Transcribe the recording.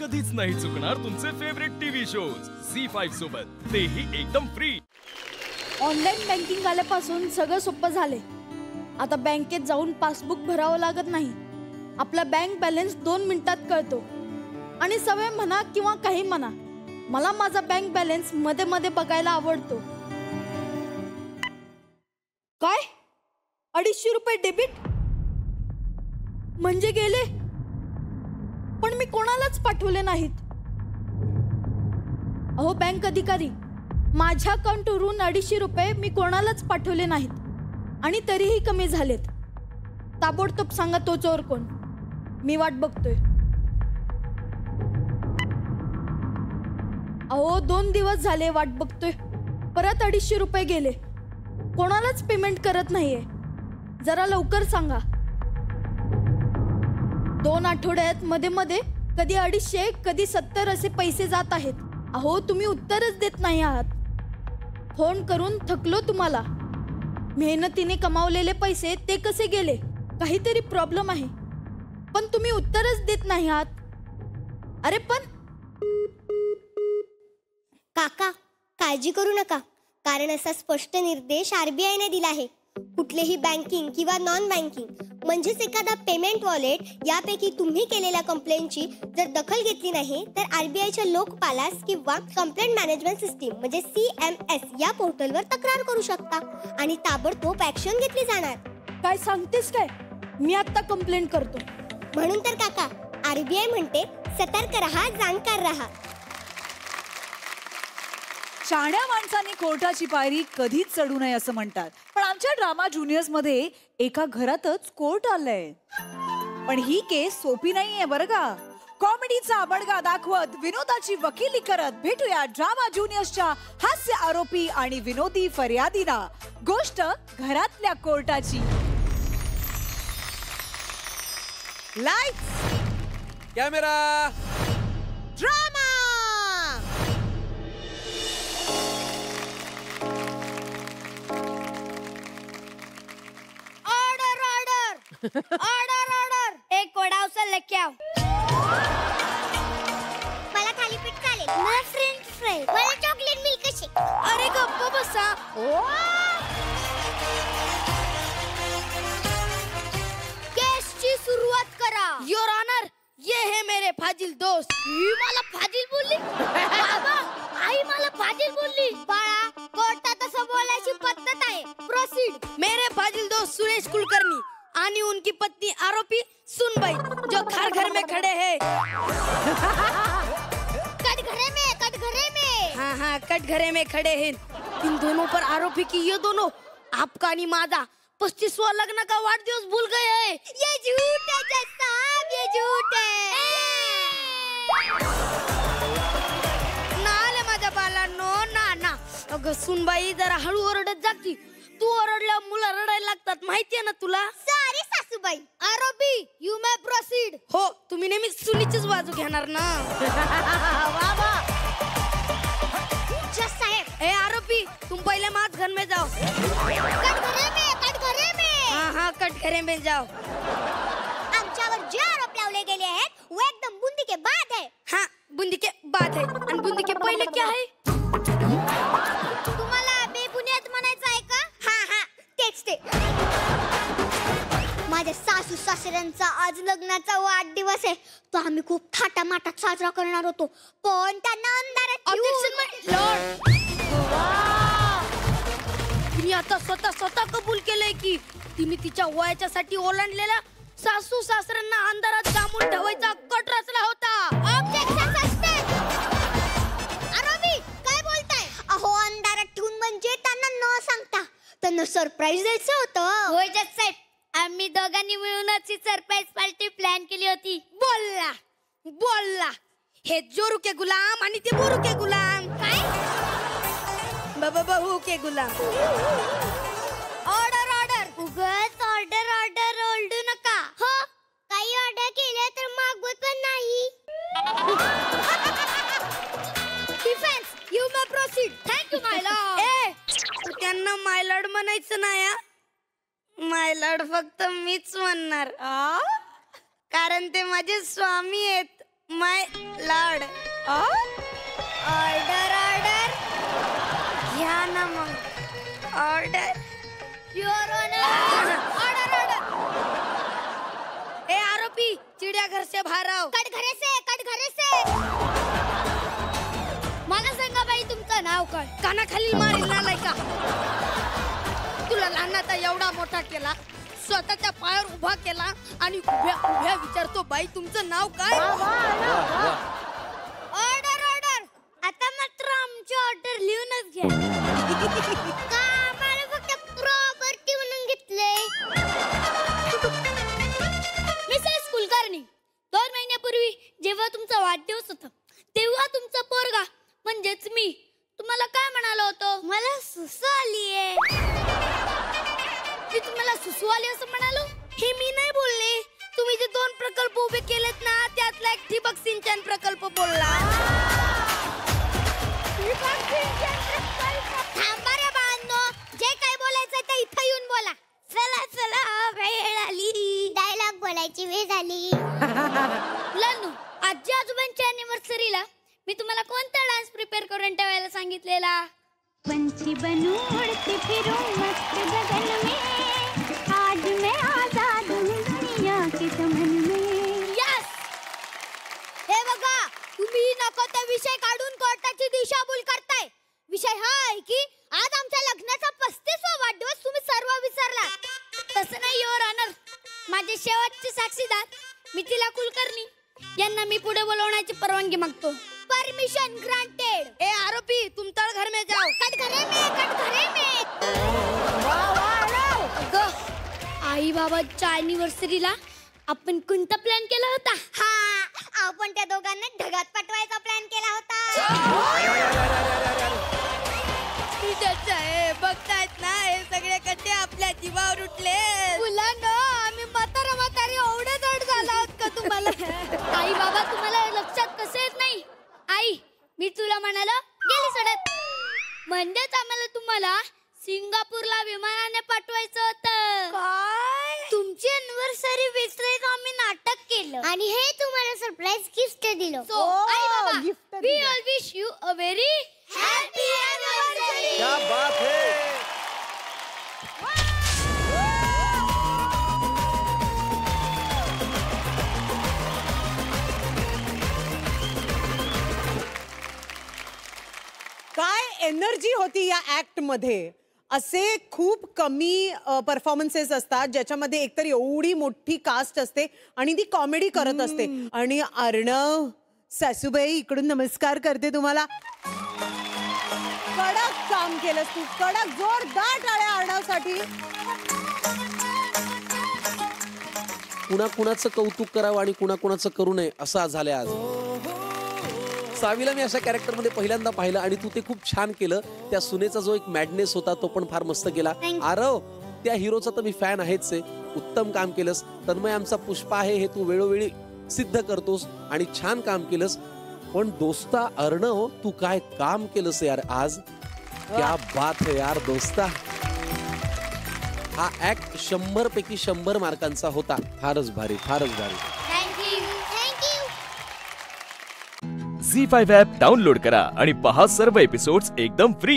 कधीच नाही चुकणार तुमचे फेवरेट टीव्ही शोज झी5 सोबत, तेही एकदम फ्री। ऑनलाईन बँकिंग आल्यापासून सगळं सोपं झाले। आता बँकेत जाऊन पासबुक भरावं लागत नाही। आपला बँक बॅलन्स 2 मिनिटात कळतो। आणि सवय म्हणा किंवा काही म्हणा, मला माझा बँक बॅलन्स मध्ये मध्ये बघायला आवडतो। काय 250 रुपये डेबिट म्हणजे गेले, पण मी कोणालाच पाठवले नाहीत। अहो बँक अधिकारी, माझ्या अकाउंटवरून 250 रुपये मी कोणालाच पाठवले नाहीत आणि तरीही कमी झालेत। ताबडतोब सांगा तो चोर कोण, मी वाट बघतोय। अहो 2 दिवस झाले वाट बघतोय, परत 250 रुपये गेले। कोणालाच पेमेंट करत नाहीये, जरा लवकर सांगा। 2 आठवड्यात मध्ये मध्ये कधी 250 कधी 70 असे पैसे जात आहेत। अहो तुम्ही उत्तरच देत नाही आहात। फोन करून थकलो तुम्हाला। मेहनतीने कमावलेले पैसे ते कसे गेले, काहीतरी प्रॉब्लेम आहे, पण तुम्ही उत्तरच देत नाही आहात। अरे पण काका, काळजी करू नका, कारण असा स्पष्ट निर्देश RBI ने दिला आहे। कुठलेही बँकिंग किंवा नॉन बँकिंग म्हणजेच एखादा पेमेंट वॉलेट यापैकी तुम्ही केलेल्या कंप्लेंटची जर दखल घेतली नाही तर RBIच्या लोकपालास किंवा कंप्लेंट मॅनेजमेंट सिस्टीम म्हणजे CMS या पोर्टलवर तक्रार करू शकता आणि ताबडतोब ऍक्शन घेतली जाणार। काय सांगतेस काय, मी आता कंप्लेंट करतो। म्हणून तर काका, RBI म्हणते सतर्क रहा, जाणकार रहा। शाण्या माणसांनी कोर्टाची पायरी कधीच चढू नये असं म्हणतात, पण आमच्या ड्रामा ज्युनियर्स मध्ये एका घरातच कोर्ट आलंय। पण ही केस सोपी नाहीये बरं का। कॉमेडीचा बडगा दाखवत विनोदाची वकिली करत भेटूया ड्रामा ज्युनियर्सच्या हास्य आरोपी आणि विनोदी फर्यादीना। गोष्ट घरातल्या कोर्टाची। Lights, camera, drama. Order order, एक वडाव सा लेके आओ। मला थालीपीठ चालेल, मला फ्रेंच फ्राय, मला चॉकलेट मिल्क शेक। अरे गप्प बसा। केसची सुरुवात करा। योर ऑनर, ये है मेरे फाजिल दोस्त। ही मला फाजिल बोलली? बाबा, आई मला फाजिल बोलली। बाळा, कोर्टात असं बोलायची पद्धत आहे। प्रोसीड। मेरे फाजिल दोस्त सुरेश कुलकर्णी आणि उनकी पत्नी आरोपी सुनबाई जो घर में खड़े हैं। कटघरे में। हाँ, कटघरे में खड़े हैं। इन दोनों पर आरोपी की ये दोनों आपका आणि माझा 35वां लग्न का वाढदिवस भूल गए हैं। ये झूठ है जज साहब, ये झूठ है। नाले माझ्या बालांनो, ना अगं सुनबाई जरा हळू ओरडत जाती। तू ओरडल्या मुलं रडायला लागतात, माहितीये ना तुला। सॉरी सासूबाई। आरोपी, यू मे प्रोसीड। हो, तुम्ही नेहमी सुनीचीच बाजू घेणार ना। जज साहेब। ए आरोपी, तुम पहले मात घर में जाओ। कटघरे में। हाँ, कटघरे में जाओ। आमच्यावर जे आरोप लावले गेले आहेत वो एकदम बुंदी के बाद है। हाँ, बुंदी के बाद है। आणि बुंदी के पहिले क्या है? तुम्हाला बेबुनियाद म्हणायचं आहे का? हाँ, तेच ते। माझ्या सासू सासऱ्यांचा आज लग्नाचा वाढदिवस आहे, तो आम्ही खूप थाटामाटात साजरा करणार होतो, पण त्यांना अंधारात तिने आता स्वतः कबूल केलंय की तिने तिच्या वयाच्यासाठी ओलांडलेल्या सासू सासऱ्यांना अंधारात डांबून ठेवायचा कट रचला होता। Objection suspend. आरोपी, काय बोलताय? अहो अंधारात ठेवून म्हणजे त्यांना न सांगता त्यांना सरप्राईज द्यायचं होतं। होय जज साहेब, आम्ही दोघांनी मिळूनच ही सरप्राईज पार्टी प्लॅन केली होती। बोलला हे जोरू के गुलाम आणि ते बोरू के गुलाम। काय? बहू के गुलाम। ऑर्डर, उगाच ऑर्डर ओरडू नका। हो, काही ऑर्डर केले तर मागवत पण नाही। Defence, you may proceed. Thank you my lord. तू त्यांना माय लॉर्ड म्हणायचं नाही। माय लॉर्ड फक्त मीच म्हणणार, कारण ते माझे स्वामी आहेत। माय लॉर्ड. ऑर्डर ऑर्डर घ्या ना मग. Order. Your honour. Order order. ए आरोपी चिड़ियाघर से बाहर आओ. कटघरे से. मला सांगा बाई तुमचं नाव काय? कानाखाली मारील ना लायका. तुला लहानाचा एवढा मोठा केला, स्वतःच्या पायावर उभा केला आणि उभ्या उभ्या विचारतो बाई तुमचं नाव काय? Order order. आता मात्र आमची ऑर्डर लिहूनच घ्या. का आम्हाला फक्त प्रॉपर्टी म्हणून घेतले? मिसेस कुलकर्णी, 2 महिन्यापूर्वी जेव्हा तुमचा वाढदिवस होता तेव्हा तुमचा पोरगा म्हणजेच मी तुम्हाला काय म्हणालो होतो? मला सुसू आलीये. मी तुम्हाला सुसू आली असं म्हणालो? हे मी नाही बोलले. तुम्ही जे 2 प्रकल्प उभे केलेत ना त्यातला एक ठिबक सिंचन प्रकल्प बोलला. थांबा रे बाळांनो, जे काय बोलायचं ते इथं येऊन बोला. चला वेळ आली. डायलॉग बोलायची वेळ झाली. मुलांनो, आजी आजोबांच्या अॅनिव्हर्सरीला मी तुम्हाला कोणता डान्स प्रिपेअर करून ठेवायला सांगितलेला? पंछी बनूं उड़ती फिरूं मस्त गगन में, आज मैं आजाद हूँ दुनिया के चमन में. यस. हे बघा, तुम्ही नको ते विषय काढून कोर्टाची दिशाभूल करताय. विषय हा आहे की आज आमच्या लग्नाचा 35वा वाढदिवस तुम्ही सर्व विसरला. तसं नाही युअर ऑनर. माझे शेवटचे साक्षीदार मिथिला कुलकर्णी यांना मी पुढे बोलवण्याची परवानगी मागतो. Permission granted. ए आरोपी, तुम तळघर में जाओ. कटघरे में. आई बाबाच्या अॅनिव्हर्सरीला आपण कोणता प्लॅन केला होता? हा, आपण त्या दोघांना ढगात पाठवायचा प्लॅन केला होता. बघतायत ना, हे सगळे कट्टे आपल्या जीवावर उठले. मुलांनो, आम्ही म्हातारी एवढे जड झाला आहोत का तुम्हाला? आई बाबा तुम्हाला लक्षात कसं येत नाही? आई, मी तुला म्हणालो गेली सडत. म्हणजेच आम्हाला तुम्हाला सिंगापूरला विमानाने पाठवायचं होतं. काय? तुमची अॅनिव्हर्सरी विसरायचं आम्ही नाटक केलं आणि हे तुम्हाला सरप्राईज गिफ्ट दिलं. सो आई बाबा, we all wish you a very happy anniversary. क्या बात है. काय एनर्जी होती या ऍक्ट मध्ये. असे खूप कमी परफॉर्मन्सेस असतात ज्याच्यामध्ये एकतर एवढी मोठी कास्ट असते आणि ती कॉमेडी करत असते. आणि अर्णव, सासूबाई इकडून नमस्कार करते तुम्हाला. कडक काम केलंस तू, कडक. जोरदार टाळ्या अर्णवसाठी. कुणाकुणाचं कौतुक करावं आणि कुणाकुणाचं करू नये असं आज झालंय. आज सावीला मी अशा कॅरेक्टर मध्ये पहिल्यांदा पाहिलं आणि तू ते खूप छान केलं. त्या सुनेचा जो एक मॅडनेस होता तो पण फार मस्त केला. आरव, त्या हिरोचा तर मी फॅन आहेच आहे. उत्तम काम केलंस. तन्मय आमचा पुष्पा आहे हे तू वेळोवेळी सिद्ध करतोस आणि छान काम केलंस. पण दोस्ता अर्णव, तू काय काम केलंस यार आज. क्या बात है यार दोस्ता. हा ऍक्ट 100 पैकी 100 मार्कांचा होता. फारच भारी, फारच भारी. झी5 ॲप डाउनलोड करा आणि पहा सर्व एपिसोड्स एकदम फ्री.